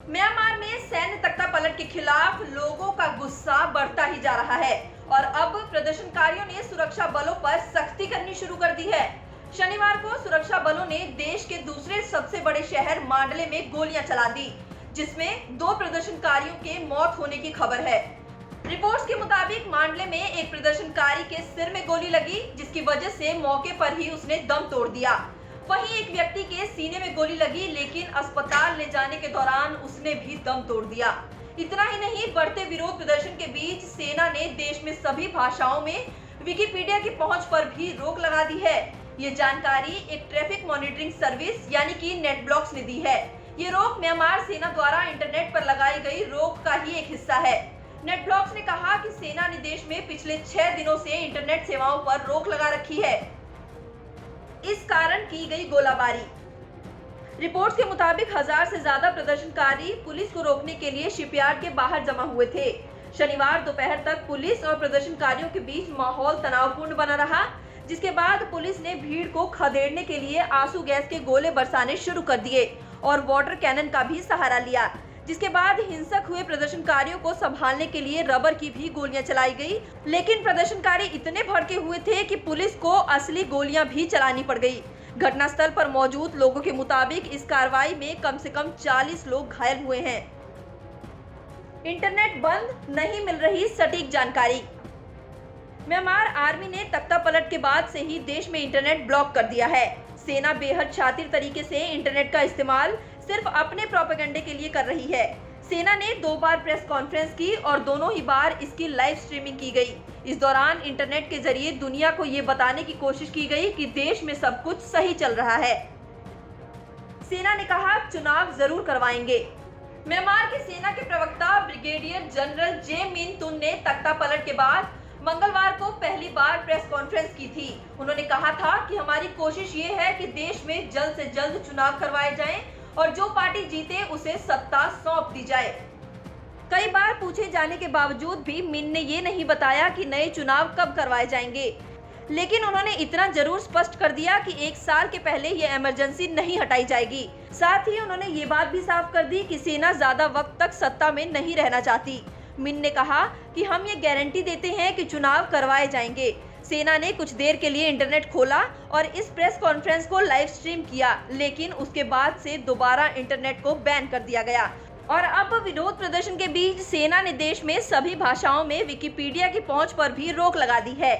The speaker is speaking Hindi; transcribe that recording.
म्यांमार में सैन्य तख्तापलट के खिलाफ लोगों का गुस्सा बढ़ता ही जा रहा है और अब प्रदर्शनकारियों ने सुरक्षा बलों पर सख्ती करनी शुरू कर दी है। शनिवार को सुरक्षा बलों ने देश के दूसरे सबसे बड़े शहर मांडले में गोलियां चला दी, जिसमें 2 प्रदर्शनकारियों के मौत होने की खबर है। रिपोर्ट्स के मुताबिक मांडले में एक प्रदर्शनकारी के सिर में गोली लगी, जिसकी वजह से मौके पर ही उसने दम तोड़ दिया। वहीं एक व्यक्ति के सीने में गोली लगी, लेकिन अस्पताल ले जाने के दौरान उसने भी दम तोड़ दिया। इतना ही नहीं, बढ़ते विरोध प्रदर्शन के बीच सेना ने देश में सभी भाषाओं में विकिपीडिया की पहुंच पर भी रोक लगा दी है। ये जानकारी एक ट्रैफिक मॉनिटरिंग सर्विस यानी कि नेटब्लॉक्स ने दी है। ये रोक म्यांमार सेना द्वारा इंटरनेट पर लगाई गई रोक का ही एक हिस्सा है। नेटब्लॉक्स ने कहा कि सेना ने देश में पिछले 6 दिनों से इंटरनेट सेवाओं पर रोक लगा रखी है। इस कारण की गई गोलाबारी। रिपोर्ट्स के मुताबिक 1000 से ज्यादा प्रदर्शनकारी पुलिस को रोकने के लिए शिपयार्ड के बाहर जमा हुए थे। शनिवार दोपहर तक पुलिस और प्रदर्शनकारियों के बीच माहौल तनावपूर्ण बना रहा, जिसके बाद पुलिस ने भीड़ को खदेड़ने के लिए आंसू गैस के गोले बरसाने शुरू कर दिए और वाटर कैनन का भी सहारा लिया, जिसके बाद हिंसक हुए प्रदर्शनकारियों को संभालने के लिए रबर की भी गोलियां चलाई गई। लेकिन प्रदर्शनकारी इतने भड़के हुए थे कि पुलिस को असली गोलियां भी चलानी पड़ गई। घटनास्थल पर मौजूद लोगों के मुताबिक इस कार्रवाई में कम से कम 40 लोग घायल हुए हैं। इंटरनेट बंद, नहीं मिल रही सटीक जानकारी। म्यांमार आर्मी ने तख्तापलट के बाद से ही देश में इंटरनेट ब्लॉक कर दिया है। सेना बेहद शातिर तरीके से इंटरनेट का इस्तेमाल सिर्फ अपने प्रोपेगेंडे के लिए कर रही है। सेना ने 2 बार प्रेस कॉन्फ्रेंस की और दोनों ही बार इसकी लाइव स्ट्रीमिंग की गई। इस दौरान इंटरनेट के जरिए दुनिया को ये बताने की कोशिश की गई कि देश में सब कुछ सही चल रहा है। सेना ने कहा, चुनाव जरूर करवाएंगे। म्यांमार की सेना के प्रवक्ता ब्रिगेडियर जनरल जे मिन तुन ने तख्तापलट के बाद मंगलवार को पहली बार प्रेस कॉन्फ्रेंस की थी। उन्होंने कहा था कि हमारी कोशिश ये है कि देश में जल्द से जल्द चुनाव करवाए जाएं और जो पार्टी जीते उसे सत्ता सौंप दी जाए। कई बार पूछे जाने के बावजूद भी मिन ने ये नहीं बताया कि नए चुनाव कब करवाए जाएंगे, लेकिन उन्होंने इतना जरूर स्पष्ट कर दिया कि 1 साल के पहले ये इमरजेंसी नहीं हटाई जाएगी। साथ ही उन्होंने ये बात भी साफ कर दी कि सेना ज्यादा वक्त तक सत्ता में नहीं रहना चाहती। मिन ने कहा कि हम ये गारंटी देते हैं कि चुनाव करवाए जाएंगे। सेना ने कुछ देर के लिए इंटरनेट खोला और इस प्रेस कॉन्फ्रेंस को लाइव स्ट्रीम किया, लेकिन उसके बाद से दोबारा इंटरनेट को बैन कर दिया गया। और अब विरोध प्रदर्शन के बीच सेना ने देश में सभी भाषाओं में विकिपीडिया की पहुंच पर भी रोक लगा दी है।